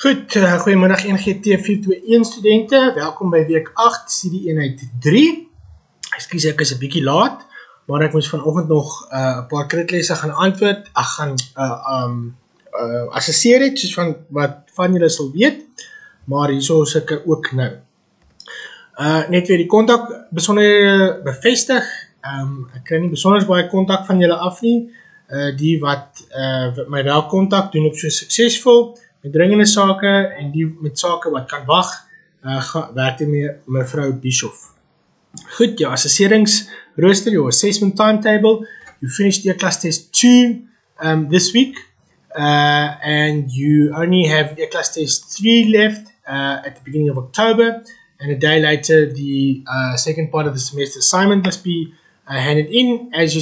Goed, goeiemiddag ENGT421 studente, welkom by week 8, studie eenheid 3. Ekskuus, ek is 'n bietjie laat, maar ek moes vanoggend nog 'n paar kritlesse gaan antwoord, assesseer het, soos van wat van julle sal weet, maar hierso is ek ook nou. Net weer die kontak besonderhede bevestig, ek kry nie besonders baie kontak van julle af nie, die wat my wel kontak, doen ook so suksesvol, met dringende sake en die met sake wat kan wag, werk dit met mevrou Bischoff. Goed, jou assesseringsrooster, your assessment timetable, you finished your class test 2 this week, and you only have your class test 3 left at the beginning of October, and a day later the second part of the semester assignment must be handed in. As you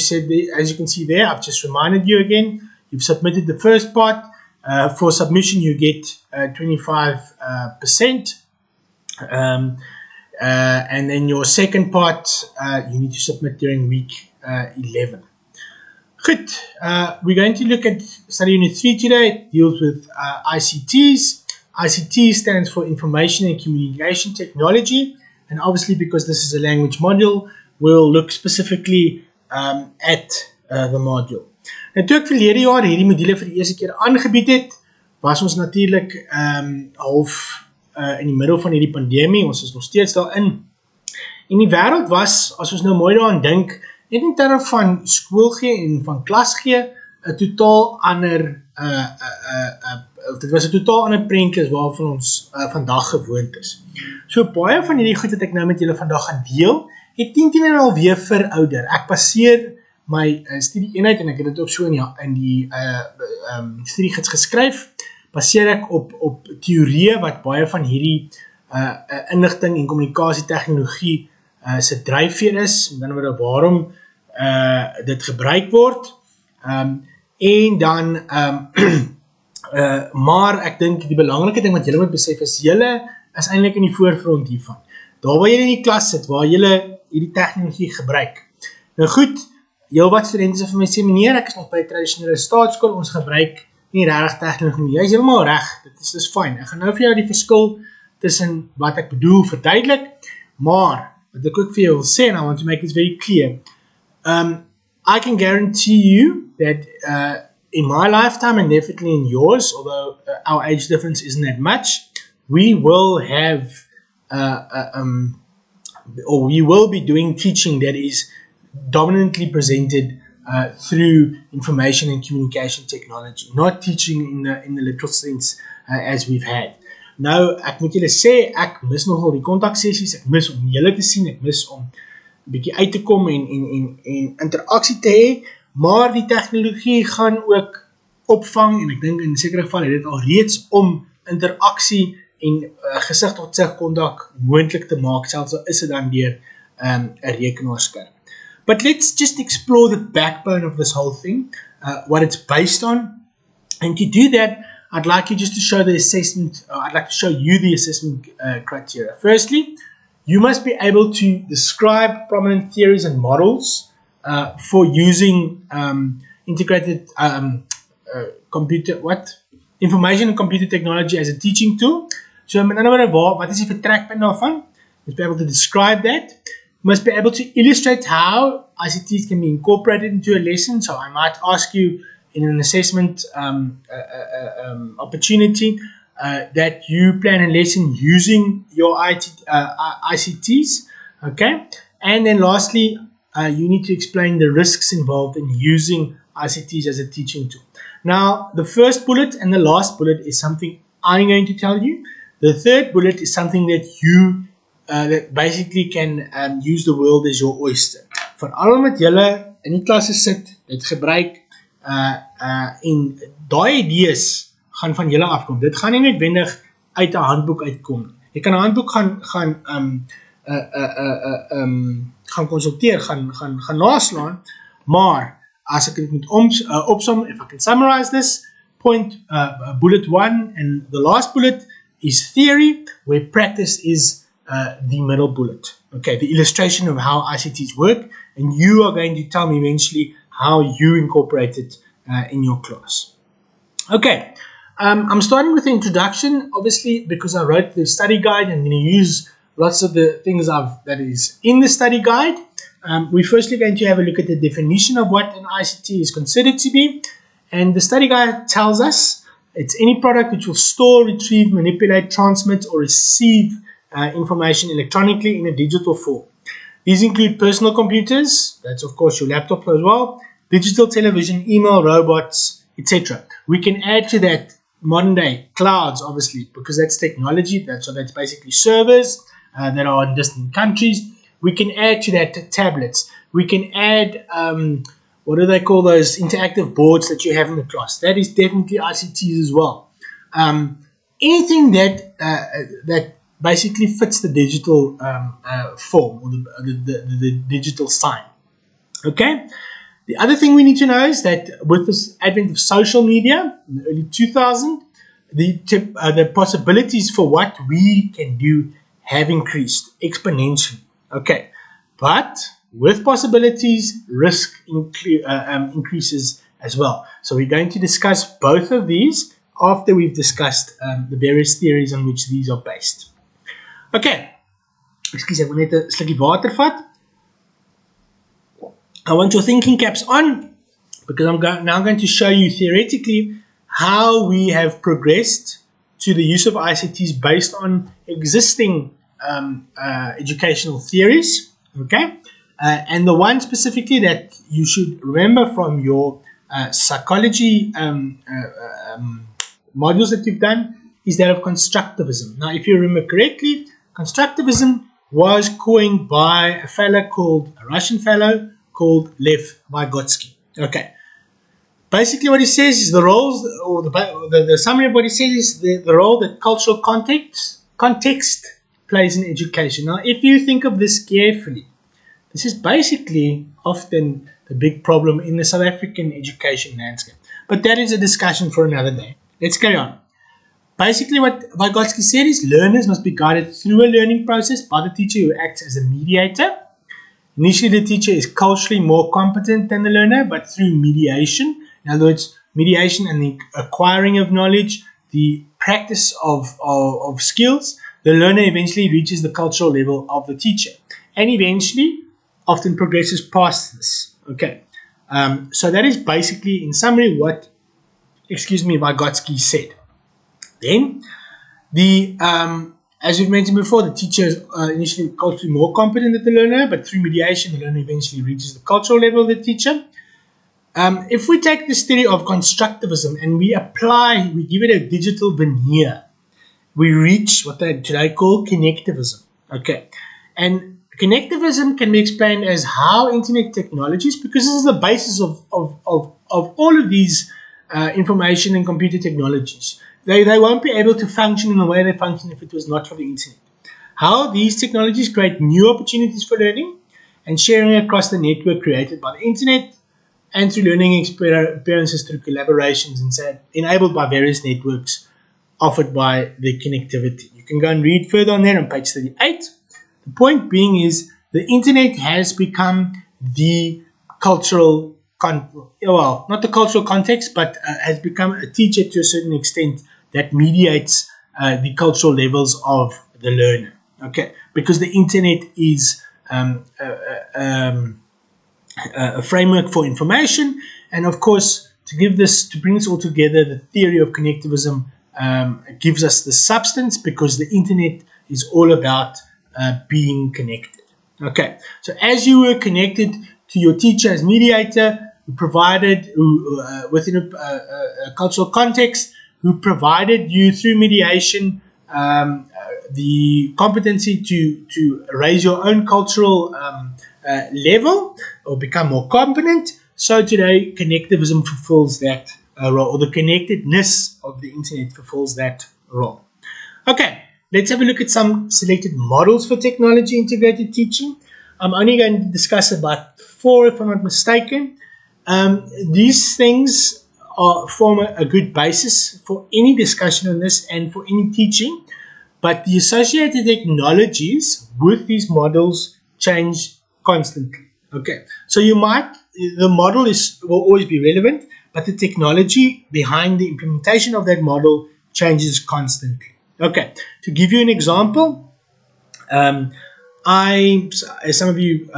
can see there, I've just reminded you again, you've submitted the first part. For submission, you get 25%, and then your second part you need to submit during week 11. Good. We're going to look at study unit 3 today. It deals with ICTs. ICT stands for Information and Communication Technology, and obviously because this is a language module, we'll look specifically at the module. En toe ek verlede jaar hierdie module vir die eerste keer aangebied het, was ons natuurlik half in die middel van hierdie pandemie, ons is nog steeds daarin. En die wêreld was, as ons nou mooi daaraan dink, net in terme van skool gee en van klas gee, 'n totaal ander, dit was 'n totaal ander prentjie as waarvan ons vandag gewoond is. So baie van hierdie goed wat ek nou met julle vandag gaan deel, het 10 en alweer verouder. Ek baseer my studie eenheid, en ek het dit ook so in die studiegids geskryf, baseer ek op teorieë wat baie van hierdie inligting en kommunikasie tegnologie se dryfveer is, met ander woorde waarom dit gebruik word, en dan maar ek dink die belangrike ding wat julle moet besef is, julle is eintlik in die voorgrond hiervan. Daar waar julle in die klas sit, waar julle hierdie tegnologie gebruik. Nou goed, heel wat studente sê vir my sê, meneer, ek is nog by 'n tradisionele staatskool, ons gebruik nie regtig tegnologie nie. Jy is heeltemal reg, dit is fyn. Ek gaan nou vir jou die verskil tussen wat ek bedoel verduidelik, maar wat ek ook vir jou wil sê, and I want to make this very clear, I can guarantee you that in my lifetime and definitely in yours, although our age difference isn't that much, we will have or we will be doing teaching that is dominantly presented through information and communication technology, not teaching in the literal sense as we've had. Nou, ek moet julle sê, ek mis nogal die kontaksessies, ek mis om julle te sien, ek mis om 'n bietjie uit te kom en interaksie te hê, maar die tegnologie gaan ook opvang, en ek dink in sekere geval het dit al reeds om interaksie en gesig tot sig kontak moontlik te maak, selfs al is dit dan deur 'n rekenaarskerm. But let's just explore the backbone of this whole thing, what it's based on. And to do that, I'd like you just to show the assessment, I'd like to show you the assessment criteria. Firstly, you must be able to describe prominent theories and models for using integrated information and computer technology as a teaching tool. So, met ander woorde, wat is die vertrekpunt daarvan? You must be able to describe that. Must be able to illustrate how ICTs can be incorporated into a lesson. So I might ask you in an assessment opportunity that you plan a lesson using your ICTs, okay? And then lastly, you need to explain the risks involved in using ICTs as a teaching tool. Now, the first bullet and the last bullet is something I'm going to tell you. The third bullet is something that you that basically can use the world as your oyster. Vir almal wat julle in die klasse sit, dit gebruik en daai idees gaan van julle afkom. Dit gaan nie noodwendig uit 'n handboek uitkom. Jy kan 'n handboek gaan konsulteer, gaan naslaan, maar as ek dit moet opsom, if I can summarize this, bullet 1 and the last bullet is theory, where practice is the middle bullet. Okay, the illustration of how ICTs work, and you are going to tell me eventually how you incorporate it in your class. Okay, I'm starting with the introduction, obviously, because I wrote the study guide and I'm going to use lots of the things that is in the study guide. We're firstly going to have a look at the definition of what an ICT is considered to be. And the study guide tells us it's any product which will store, retrieve, manipulate, transmit, or receive information electronically in a digital form. These include personal computers, that's of course your laptop as well, digital television, email, robots, etc. We can add to that modern day clouds, obviously, because that's technology. So that's basically servers that are in distant countries. We can add to that tablets. We can add, what do they call those interactive boards that you have in the class? That is definitely ICTs as well. Anything that basically fits the digital form or the digital sign. Okay. The other thing we need to know is that with this advent of social media in the early 2000s, the possibilities for what we can do have increased exponentially. Okay, but with possibilities, risk increases as well. So we're going to discuss both of these after we've discussed the various theories on which these are based. Okay, excuse me, ek wil net 'n slukkie water vat. I want your thinking caps on because I'm now going to show you theoretically how we have progressed to the use of ICTs based on existing educational theories. Okay, and the one specifically that you should remember from your psychology modules that you've done is that of constructivism. Now, if you remember correctly, constructivism was coined by a Russian fellow called Lev Vygotsky. Okay. Basically what he says is the roles, or the summary of what he says is the role that cultural context plays in education. Now, if you think of this carefully, this is basically often the big problem in the South African education landscape. But that is a discussion for another day. Let's carry on. Basically what Vygotsky said is learners must be guided through a learning process by the teacher who acts as a mediator. Initially, the teacher is culturally more competent than the learner, but through mediation, in other words, mediation and the acquiring of knowledge, the practice of skills, the learner eventually reaches the cultural level of the teacher, and eventually often progresses past this. Okay, so that is basically, in summary, what, Vygotsky said. Then, as we've mentioned before, the teacher is initially culturally more competent than the learner, but through mediation, the learner eventually reaches the cultural level of the teacher. If we take this theory of constructivism and we give it a digital veneer, we reach what they today call connectivism. Okay, and connectivism can be explained as how internet technologies, because this is the basis of all of these information and computer technologies. They won't be able to function in the way they function if it was not for the internet. How these technologies create new opportunities for learning and sharing across the network created by the internet and through learning experiences through collaborations and enabled by various networks offered by the connectivity. You can go and read further on there on page 38. The point being is the internet has become the cultural, not the cultural context, but has become a teacher to a certain extent that mediates the cultural levels of the learner. Okay, because the internet is a framework for information, and of course, to bring this all together, the theory of connectivism gives us the substance, because the internet is all about being connected. Okay, so as you were connected to your teacher as mediator, who provided, within a cultural context, who provided you through mediation the competency to raise your own cultural level or become more competent. So today, connectivism fulfills that role, or the connectedness of the internet fulfills that role. Okay, let's have a look at some selected models for technology integrated teaching. I'm only going to discuss about 4, if I'm not mistaken. These things form a good basis for any discussion on this and for any teaching, but the associated technologies with these models change constantly. Okay, so the model will always be relevant, but the technology behind the implementation of that model changes constantly. Okay, to give you an example, I, as some of you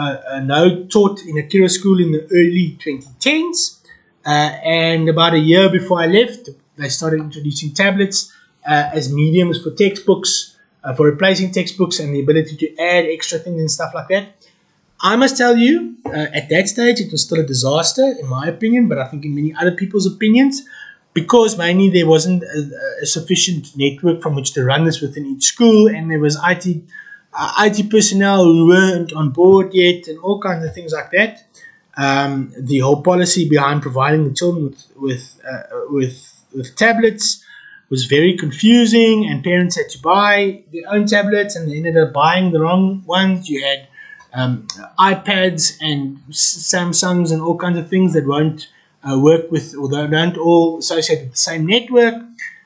know, taught in a Kira school in the early 2010s, and about a year before I left, they started introducing tablets as mediums for textbooks, for replacing textbooks, and the ability to add extra things and stuff like that. I must tell you, at that stage, it was still a disaster, in my opinion, but I think in many other people's opinions, because mainly there wasn't a sufficient network from which to run this within each school, and there was IT personnel who weren't on board yet, and all kinds of things like that. The whole policy behind providing the children with tablets was very confusing, and parents had to buy their own tablets, and they ended up buying the wrong ones. You had iPads and Samsungs and all kinds of things that won't work with, or they don't all associate with the same network.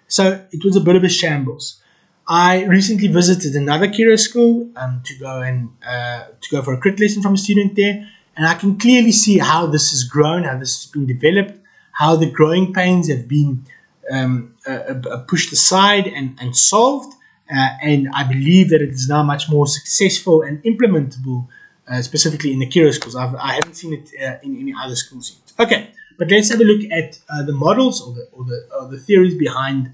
So it was a bit of a shambles. I recently visited another Kira school to go for a crit lesson from a student there, and I can clearly see how this has grown, how this has been developed, how the growing pains have been pushed aside and solved, and I believe that it is now much more successful and implementable, specifically in the Kira schools. I haven't seen it in any other schools yet. Okay, but let's have a look at the models or the theories behind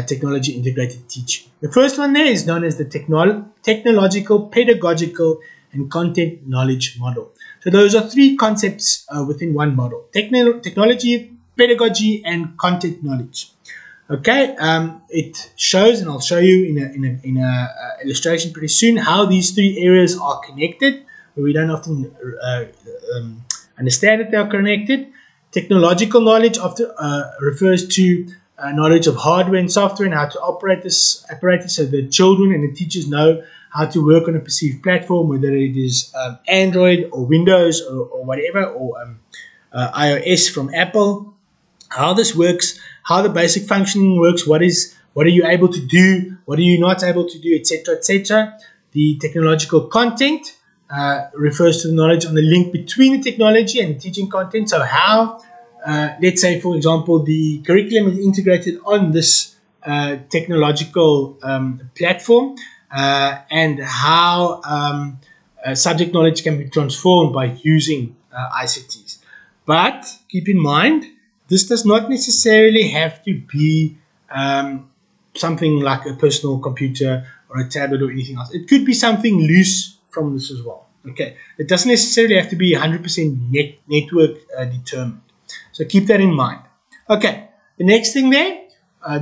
technology integrated teaching. The first one there is known as the technological, pedagogical, and content knowledge model. So those are three concepts within one model: technology, pedagogy, and content knowledge. Okay, it shows, and I'll show you in a illustration pretty soon, how these three areas are connected, where we don't often understand that they are connected. Technological knowledge often refers to knowledge of hardware and software and how to operate this apparatus, so the children and the teachers know how to work on a perceived platform, whether it is Android or Windows or whatever, or iOS from Apple, how this works, how the basic functioning works, what are you able to do, what are you not able to do, etc., etc. The technological content refers to the knowledge on the link between the technology and the teaching content. So how, let's say, for example, the curriculum is integrated on this technological platform, and how subject knowledge can be transformed by using ICTs. But keep in mind, this does not necessarily have to be something like a personal computer or a tablet or anything else. It could be something loose from this as well. Okay, it doesn't necessarily have to be 100% network determined. So keep that in mind. Okay, the next thing there,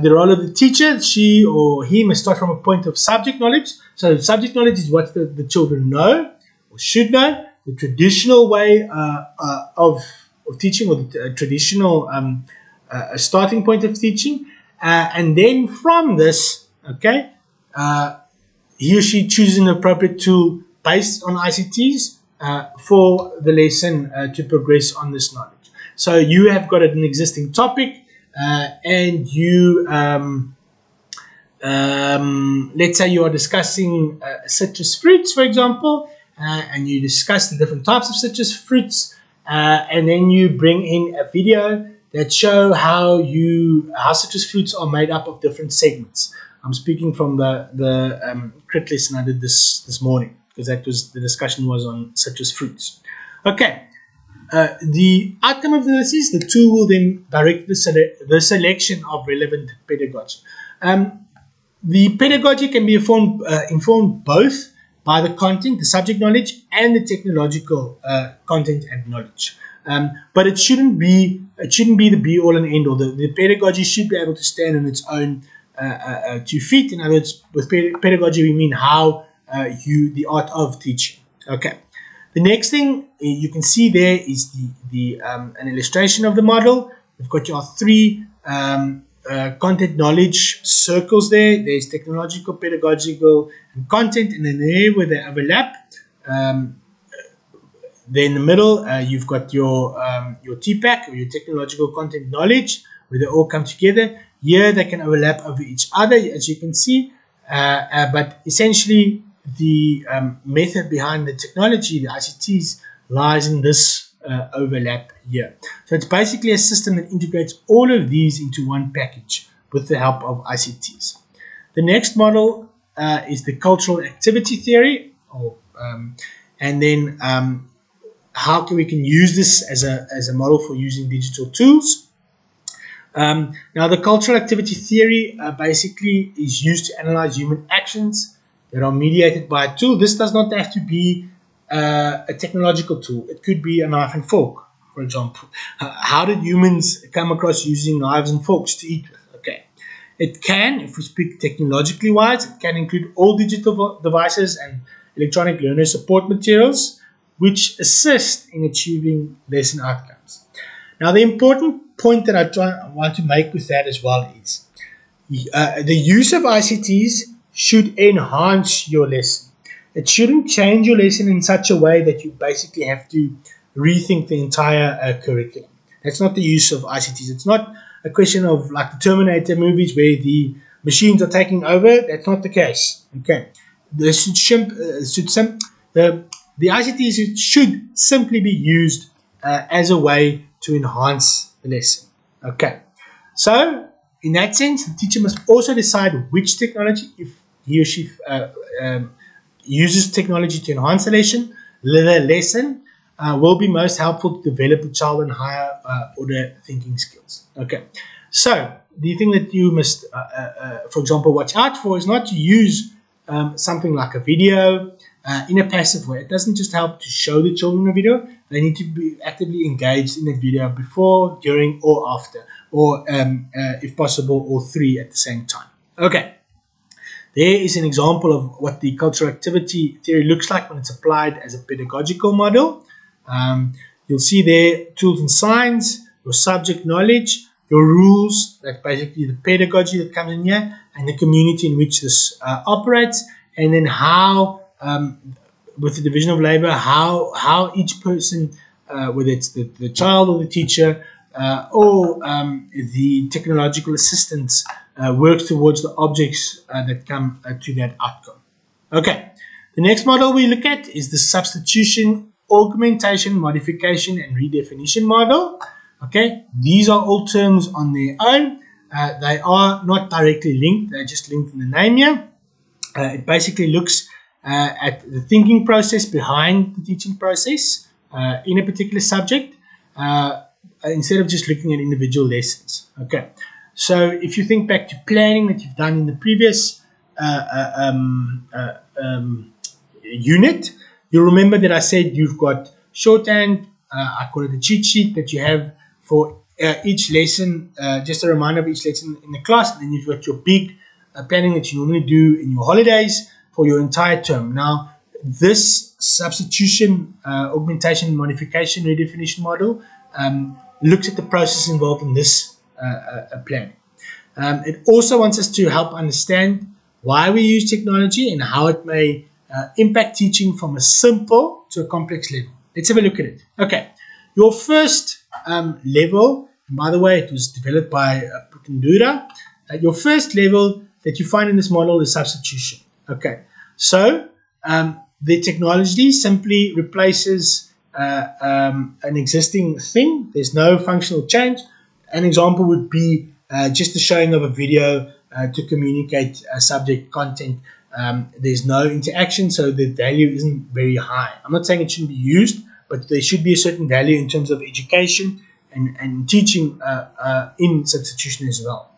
the role of the teacher, she or he must start from a point of subject knowledge. So subject knowledge is what the children know or should know, the traditional way of teaching, or the traditional starting point of teaching, and then from this, okay, he or she chooses an appropriate tool based on ICTs for the lesson to progress on this knowledge. So you have got an existing topic, and you, let's say you are discussing citrus fruits, for example, and you discuss the different types of citrus fruits, and then you bring in a video that show how citrus fruits are made up of different segments. I'm speaking from the crit lesson I did this morning, because the discussion was on citrus fruits. Okay, the outcome of this is the tool will then direct the selection of relevant pedagogy. The pedagogy can be informed both by the content, the subject knowledge, and the technological content and knowledge. But it shouldn't be the be all and end all. The pedagogy should be able to stand on its own 2 feet. In other words, with pedagogy we mean how the art of teaching. Okay. The next thing you can see there is an illustration of the model. We've got your 3 content knowledge circles there. There's technological, pedagogical, and content, and then there where they overlap. Then in the middle, you've got your TPAC, or your technological content knowledge, where they all come together. Here they can overlap over each other, as you can see, but essentially the method behind the technology, the ICTs, lies in this overlap here. So it's basically a system that integrates all of these into one package with the help of ICTs. The next model is the cultural activity theory, and then how we can use this as a model for using digital tools. Now, the cultural activity theory basically is used to analyze human actions that are mediated by a tool. This does not have to be a technological tool. It could be a knife and fork, for example. How did humans come across using knives and forks to eat with? Okay. It can, if we speak technologically wise, it can include all digital devices and electronic learner support materials which assist in achieving lesson outcomes. Now, the important point that I want to make with that as well is the use of ICTs should enhance your lesson. It shouldn't change your lesson in such a way that you basically have to rethink the entire curriculum. That's not the use of ICTs. It's not a question of like the Terminator movies where the machines are taking over. That's not the case. Okay, the ICTs should simply be used as a way to enhance the lesson. Okay, so in that sense, the teacher must also decide which technology, if he or she uses technology to enhance the lesson, will be most helpful to develop the child in higher order thinking skills. Okay, so the thing that you must, for example, watch out for is not to use something like a video in a passive way. It doesn't just help to show the children a video. They need to be actively engaged in the video before, during, or after, or if possible, all three at the same time. Okay. There is an example of what the cultural activity theory looks like when it's applied as a pedagogical model. You'll see there tools and signs, your subject knowledge, your rules, that's basically the pedagogy that comes in here, and the community in which this operates, and then how, with the division of labor, how each person, whether it's the child or the teacher, or the technological assistants, works towards the objects that come to that outcome. Okay, the next model we look at is the substitution, augmentation, modification, and redefinition model. Okay, these are all terms on their own. They are not directly linked, they're just linked in the name here. It basically looks at the thinking process behind the teaching process in a particular subject, instead of just looking at individual lessons. Okay, so if you think back to planning that you've done in the previous unit, you'll remember that I said you've got shorthand, I call it a cheat sheet that you have for each lesson, just a reminder of each lesson in the class, and then you've got your big planning that you normally do in your holidays for your entire term. Now, this substitution, augmentation, modification, redefinition model looks at the process involved in this planning. It also wants us to help understand why we use technology and how it may impact teaching from a simple to a complex level. Let's have a look at it. Okay, your first level, and by the way, it was developed by Putendura. Your first level that you find in this model is substitution. Okay, so the technology simply replaces an existing thing. There's no functional change. An example would be just the showing of a video to communicate subject content. There's no interaction, so the value isn't very high. I'm not saying it shouldn't be used, but there should be a certain value in terms of education and teaching in substitution as well.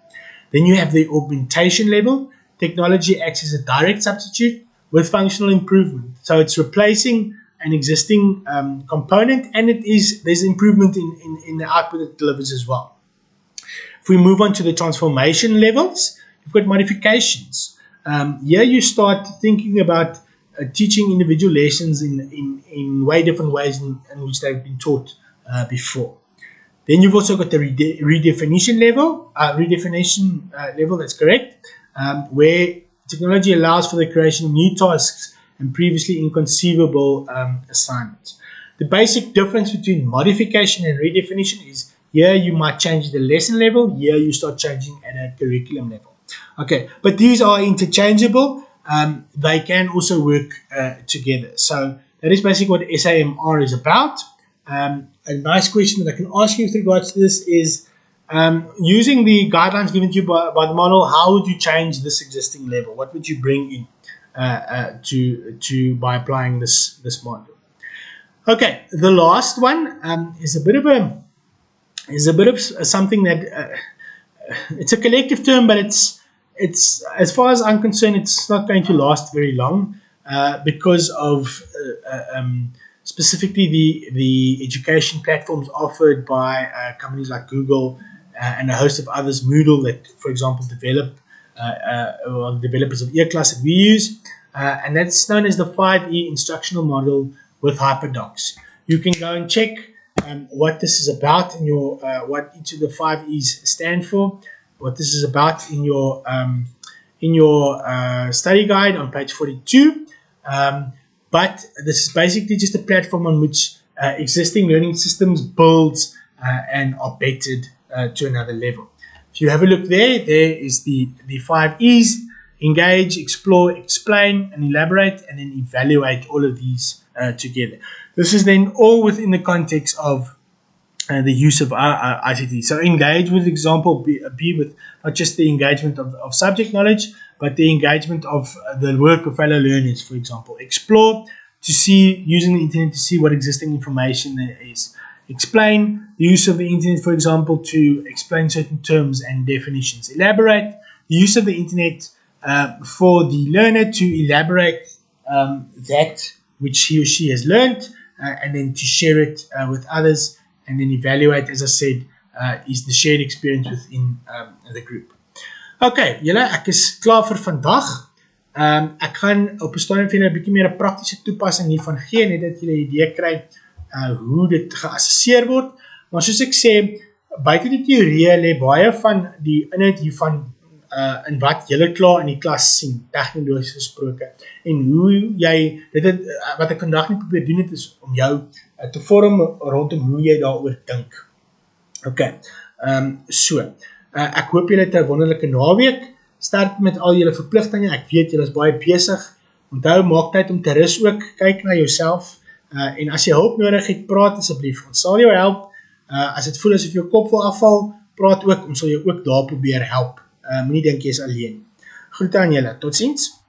Then you have the augmentation level. Technology acts as a direct substitute with functional improvement. So it's replacing an existing component, and there's improvement in the output it delivers as well. If we move on to the transformation levels, you've got modifications. Here you start thinking about teaching individual lessons in way different ways in which they've been taught before. Then you've also got the redefinition level, that's correct, where technology allows for the creation of new tasks and previously inconceivable assignments. The basic difference between modification and redefinition is here you might change the lesson level, here you start changing at a curriculum level. Okay, but these are interchangeable. They can also work together. So that is basically what SAMR is about. a nice question that I can ask you with regards to this is, using the guidelines given to you by the model, how would you change this existing level? What would you bring in by applying this model? Okay, the last one is a bit of something that it's a collective term, but it's as far as I'm concerned, it's not going to last very long because of specifically the education platforms offered by companies like Google and a host of others, Moodle that, for example, develop developers of eClass that we use, and that's known as the 5E instructional model with Hyperdocs. You can go and check what this is about in your what each of the 5 E's stand for, what this is about in your study guide on page 42. But this is basically just a platform on which existing learning systems builds and are bettered to another level. If you have a look there is the 5 E's: engage, explore, explain, and elaborate, and then evaluate all of these together. This is then all within the context of the use of ICT. So engage, with example, be with not just the engagement of subject knowledge, but the engagement of the work of fellow learners, for example. Explore, to see, using the internet to see what existing information there is. Explain, the use of the internet, for example, to explain certain terms and definitions. Elaborate, the use of the internet for the learner to elaborate that which he or she has learned, and then to share it with others, and then evaluate, as I said, is the shared experience within the group. Okay, julle, ek is klaar vir vandag. Ek gaan op 'n stadium vir julle 'n bietjie meer 'n praktiese toepassing hiervan gee, net dat julle 'n idee kry hoe dit geassesseer word. Maar soos ek sê, buite die teorie lê baie van die inhoud hiervan in wat julle klaar in die klas sien, tegnologies gesproke, en hoe jy dit wat ek vandag nie probeer doen het, is om jou te vorm rondom hoe jy daaroor dink. Okay, ek hoop julle het 'n wonderlike naweek. Start met al julle verpligtinge. Ek weet julle is baie besig. Onthou, maak tyd om te rus ook. Kyk na jouself. En as jy hulp nodig het, praat asseblief. Ons sal jou help. As dit voel asof jou kop wil afval, praat ook. Ons sal jou ook daar probeer help. Moenie dink jy is alleen. Groete aan julle. Totsiens.